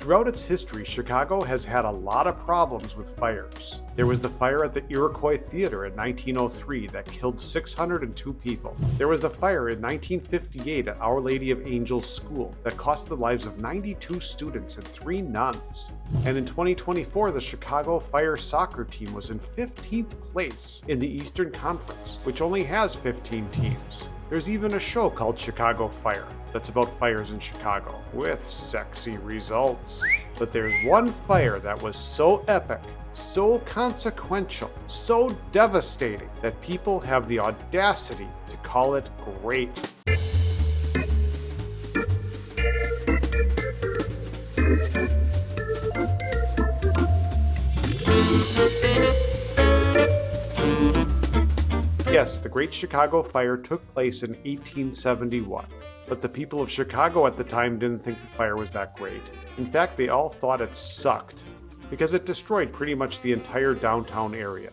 Throughout its history, Chicago has had a lot of problems with fires. There was the fire at the Iroquois Theater in 1903 that killed 602 people. There was the fire in 1958 at Our Lady of Angels School that cost the lives of 92 students and 3 nuns. And in 2024, the Chicago Fire soccer team was in 15th place in the Eastern Conference, which only has 15 teams. There's even a show called Chicago Fire that's about fires in Chicago, with sexy results. But there's one fire that was so epic, so consequential, so devastating, that people have the audacity to call it great. Yes, the Great Chicago Fire took place in 1871, but the people of Chicago at the time didn't think the fire was that great. In fact, they all thought it sucked, because it destroyed pretty much the entire downtown area.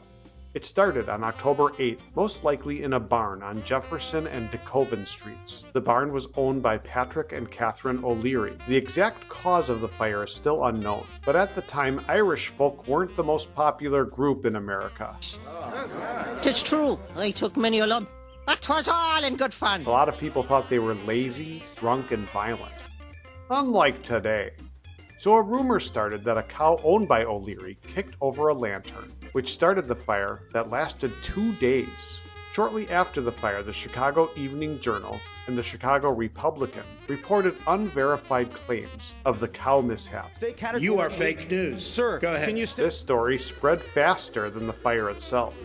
It started on October 8th, most likely in a barn on Jefferson and De Koven streets. The barn was owned by Patrick and Catherine O'Leary. The exact cause of the fire is still unknown, but at the time, Irish folk weren't the most popular group in America. "'Tis true, I took many a lump, but 'twas all in good fun." A lot of people thought they were lazy, drunk, and violent. Unlike today. So a rumor started that a cow owned by O'Leary kicked over a lantern, which started the fire that lasted 2 days. Shortly after the fire, the Chicago Evening Journal and the Chicago Republican reported unverified claims of the cow mishap. You are fake news. Sir, go ahead. This story spread faster than the fire itself.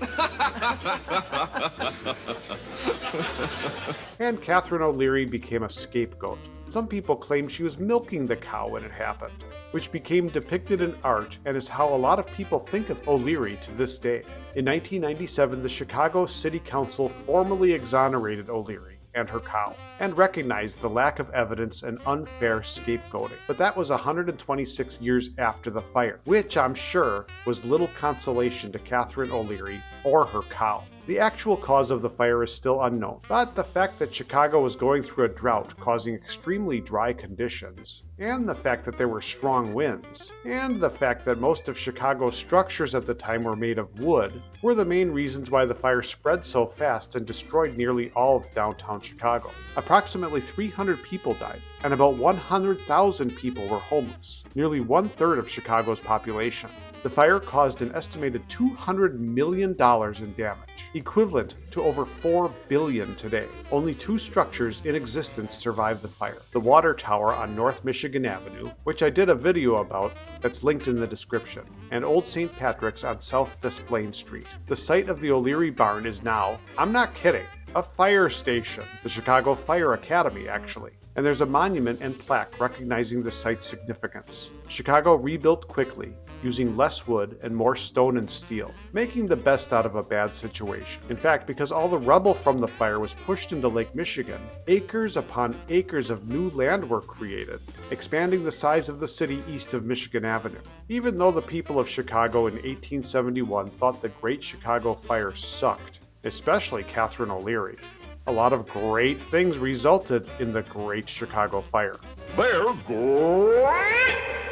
And Catherine O'Leary became a scapegoat. Some people claim she was milking the cow when it happened, which became depicted in art and is how a lot of people think of O'Leary to this day. In 1997, the Chicago City Council formally exonerated O'Leary and her cow, and recognized the lack of evidence and unfair scapegoating. But that was 126 years after the fire, which I'm sure was little consolation to Catherine O'Leary or her cow. The actual cause of the fire is still unknown, but the fact that Chicago was going through a drought causing extremely dry conditions, and the fact that there were strong winds, and the fact that most of Chicago's structures at the time were made of wood, were the main reasons why the fire spread so fast and destroyed nearly all of downtown Chicago. Approximately 300 people died, and about 100,000 people were homeless, nearly 1/3 of Chicago's population. The fire caused an estimated $200 million in damage, equivalent to over $4 billion today. Only 2 structures in existence survived the fire. The water tower on North Michigan Avenue, which I did a video about that's linked in the description, and Old St. Patrick's on South Des Plaines Street. The site of the O'Leary barn is now, I'm not kidding, a fire station, the Chicago Fire Academy actually. And there's a monument and plaque recognizing the site's significance. Chicago rebuilt quickly, using less wood and more stone and steel, making the best out of a bad situation. In fact, because all the rubble from the fire was pushed into Lake Michigan, acres upon acres of new land were created, expanding the size of the city east of Michigan Avenue. Even though the people of Chicago in 1871 thought the Great Chicago Fire sucked, especially Catherine O'Leary, a lot of great things resulted in the Great Chicago Fire. They're great!